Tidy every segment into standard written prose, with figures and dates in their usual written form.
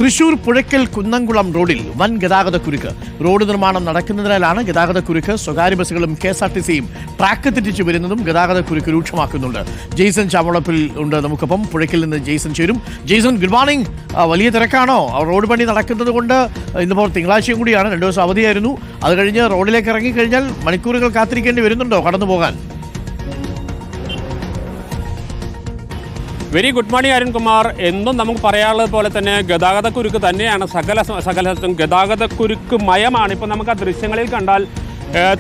തൃശൂർ പുഴയ്ക്കൽ കുന്നംകുളം റോഡിൽ വൻ ഗതാഗതക്കുരുക്ക്. റോഡ് നിർമ്മാണം നടക്കുന്നതിനാലാണ് ഗതാഗതക്കുരുക്ക്. സ്വകാര്യ ബസ്സുകളും KSRTCയും ട്രാക്ക് തെറ്റിച്ചു വരുന്നതും ഗതാഗതക്കുരുക്ക് രൂക്ഷമാക്കുന്നുണ്ട്. ജെയ്സൺ ചാമളപ്പിൽ ഉണ്ട് നമുക്കൊപ്പം. പുഴയ്ക്കൽ നിന്ന് ജെയ്സൺ ചേരും. Jaison, good morning. വലിയ തിരക്കാണോ? റോഡ് പണി നടക്കുന്നത് കൊണ്ട് ഇന്നിപ്പോൾ തിങ്കളാഴ്ചയും കൂടിയാണ്, 2 ദിവസം അവധിയായിരുന്നു. അത് കഴിഞ്ഞ് റോഡിലേക്ക് ഇറങ്ങിക്കഴിഞ്ഞാൽ മണിക്കൂറുകൾ കാത്തിരിക്കേണ്ടി വരുന്നുണ്ടോ കടന്നു പോകാൻ? Very good morning Arunkumar. എന്നും നമുക്ക് പറയാനുള്ളത് പോലെ തന്നെ ഗതാഗതക്കുരുക്ക് തന്നെയാണ്. സകലത്തും ഗതാഗതക്കുരുക്ക് മയമാണ്. ഇപ്പോൾ നമുക്ക് ആ ദൃശ്യങ്ങളിൽ കണ്ടാൽ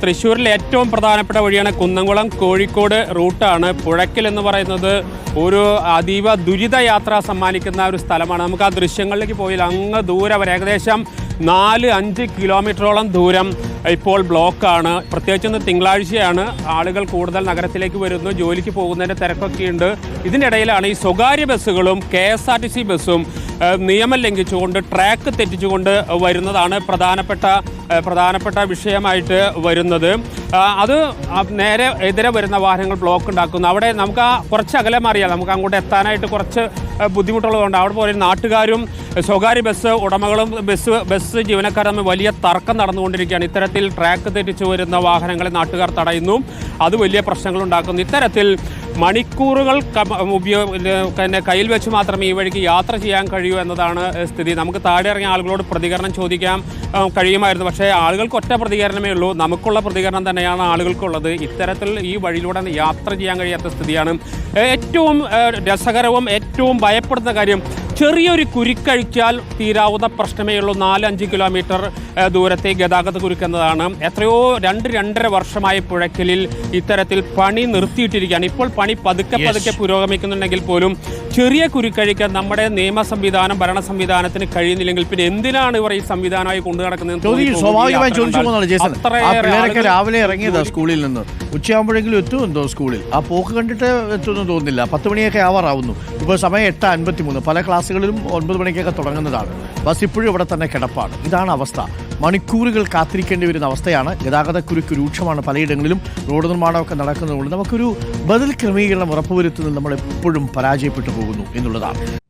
തൃശ്ശൂരിലെ ഏറ്റവും പ്രധാനപ്പെട്ട വഴിയാണ് കുന്നംകുളം കോഴിക്കോട് റൂട്ടാണ്. പുഴയ്ക്കൽ എന്ന് പറയുന്നത് ഒരു അതീവ ദുരിത യാത്ര സമ്മാനിക്കുന്ന ഒരു സ്ഥലമാണ്. നമുക്ക് ആ ദൃശ്യങ്ങളിലേക്ക് പോയാൽ അങ്ങ് ദൂരെ വരെ ഏകദേശം 4-5 കിലോമീറ്ററോളം ദൂരം ഇപ്പോൾ ബ്ലോക്കാണ്. പ്രത്യേകിച്ച് ഇന്ന് തിങ്കളാഴ്ചയാണ്. ആളുകൾ കൂടുതൽ നഗരത്തിലേക്ക് വരുന്നു, ജോലിക്ക് പോകുന്നതിൻ്റെ തിരക്കൊക്കെയുണ്ട്. ഇതിനിടയിലാണ് ഈ സ്വകാര്യ ബസ്സുകളും KSRTC ബസ്സും നിയമം ലംഘിച്ചുകൊണ്ട് ട്രാക്ക് തെറ്റിച്ചുകൊണ്ട് വരുന്നതാണ് പ്രധാനപ്പെട്ട വിഷയമായിട്ട് വരുന്നത്. അത് നേരെ എതിരെ വരുന്ന വാഹനങ്ങൾ ബ്ലോക്ക് ഉണ്ടാക്കുന്നു. അവിടെ നമുക്ക് കുറച്ച് അകലം അറിയാം, നമുക്ക് അങ്ങോട്ട് എത്താനായിട്ട് കുറച്ച് ബുദ്ധിമുട്ടുള്ളതുകൊണ്ട് അവിടെ പോലെ നാട്ടുകാരും സ്വകാര്യ ബസ് ഉടമകളും ബസ് ജീവനക്കാരും തമ്മിൽ വലിയ തർക്കം നടന്നുകൊണ്ടിരിക്കുകയാണ്. ഇത്തരത്തിൽ ട്രാക്ക് തെറ്റിച്ചു വരുന്ന വാഹനങ്ങളെ നാട്ടുകാർ തടയുന്നു, അത് വലിയ പ്രശ്നങ്ങൾ ഉണ്ടാക്കുന്നു. ഇത്തരത്തിൽ മണിക്കൂറുകൾ കയ്യിൽ വെച്ച് മാത്രമേ ഈ വഴിക്ക് യാത്ര ചെയ്യാൻ കഴിയൂ എന്നതാണ് സ്ഥിതി. നമുക്ക് താഴെ ഇറങ്ങിയ ആളുകളോട് പ്രതികരണം ചോദിക്കാൻ കഴിയുമായിരുന്നു, പക്ഷേ ആളുകൾക്ക് ഒറ്റ പ്രതികരണമേ ഉള്ളൂ. നമുക്കുള്ള പ്രതികരണം തന്നെയാണ് ആളുകൾക്കുള്ളത്. ഇത്തരത്തിൽ ഈ വഴിയിലൂടെ യാത്ര ചെയ്യാൻ കഴിയാത്ത സ്ഥിതിയാണ്. ഏറ്റവും രസകരവും ഏറ്റവും ഭയപ്പെടുന്ന കാര്യം, ചെറിയൊരു കുരുക്കഴിച്ചാൽ തീരാവുന്ന പ്രശ്നമേ ഉള്ളൂ 4-5 കിലോമീറ്റർ ദൂരത്തെ ഗതാഗത കുരുക്കുന്നതാണ്. എത്രയോ 2-2.5 വർഷമായി പുഴയ്ക്കലിൽ ഇത്തരത്തിൽ പണി നിർത്തിയിട്ടിരിക്കുകയാണ്. ഇപ്പോൾ പണി പതുക്കെ പുരോഗമിക്കുന്നുണ്ടെങ്കിൽ പോലും ചെറിയ കുരുക്കഴിക്കാൻ നമ്മുടെ നിയമ സംവിധാനം, ഭരണ സംവിധാനത്തിന് കഴിയുന്നില്ലെങ്കിൽ പിന്നെ എന്തിനാണ് ഇവർ ഈ സംവിധാനമായി കൊണ്ടു നടക്കുന്നത്? സ്വാഭാവികമായി രാവിലെ ഇറങ്ങിയത് സ്കൂളിൽ നിന്ന് ഉച്ചയാകുമ്പോഴെങ്കിലും എത്തുമെന്തോ സ്കൂളിൽ. ആ പോക്ക് കണ്ടിട്ട് എത്തുമെന്ന് തോന്നുന്നില്ല. 10 മണിയൊക്കെ ആവാറാവുന്നു. ഇപ്പോൾ സമയം 8:53. പല ക്ലാസ്സുകളിലും 9 മണിക്കൊക്കെ തുടങ്ങുന്നതാണ്. ബസ് ഇപ്പോഴും ഇവിടെ തന്നെ കിടപ്പാണ്. ഇതാണ് അവസ്ഥ. മണിക്കൂറുകൾ കാത്തിരിക്കേണ്ടി വരുന്ന അവസ്ഥയാണ്. ഗതാഗതക്കുരുക്ക് രൂക്ഷമാണ് പലയിടങ്ങളിലും. റോഡ് നിർമ്മാണമൊക്കെ നടക്കുന്നതുകൊണ്ട് നമുക്കൊരു ബദൽ ക്രമീകരണം ഉറപ്പുവരുത്തുന്നതിൽ നമ്മൾ എപ്പോഴും പരാജയപ്പെട്ടു പോകുന്നു എന്നുള്ളതാണ്.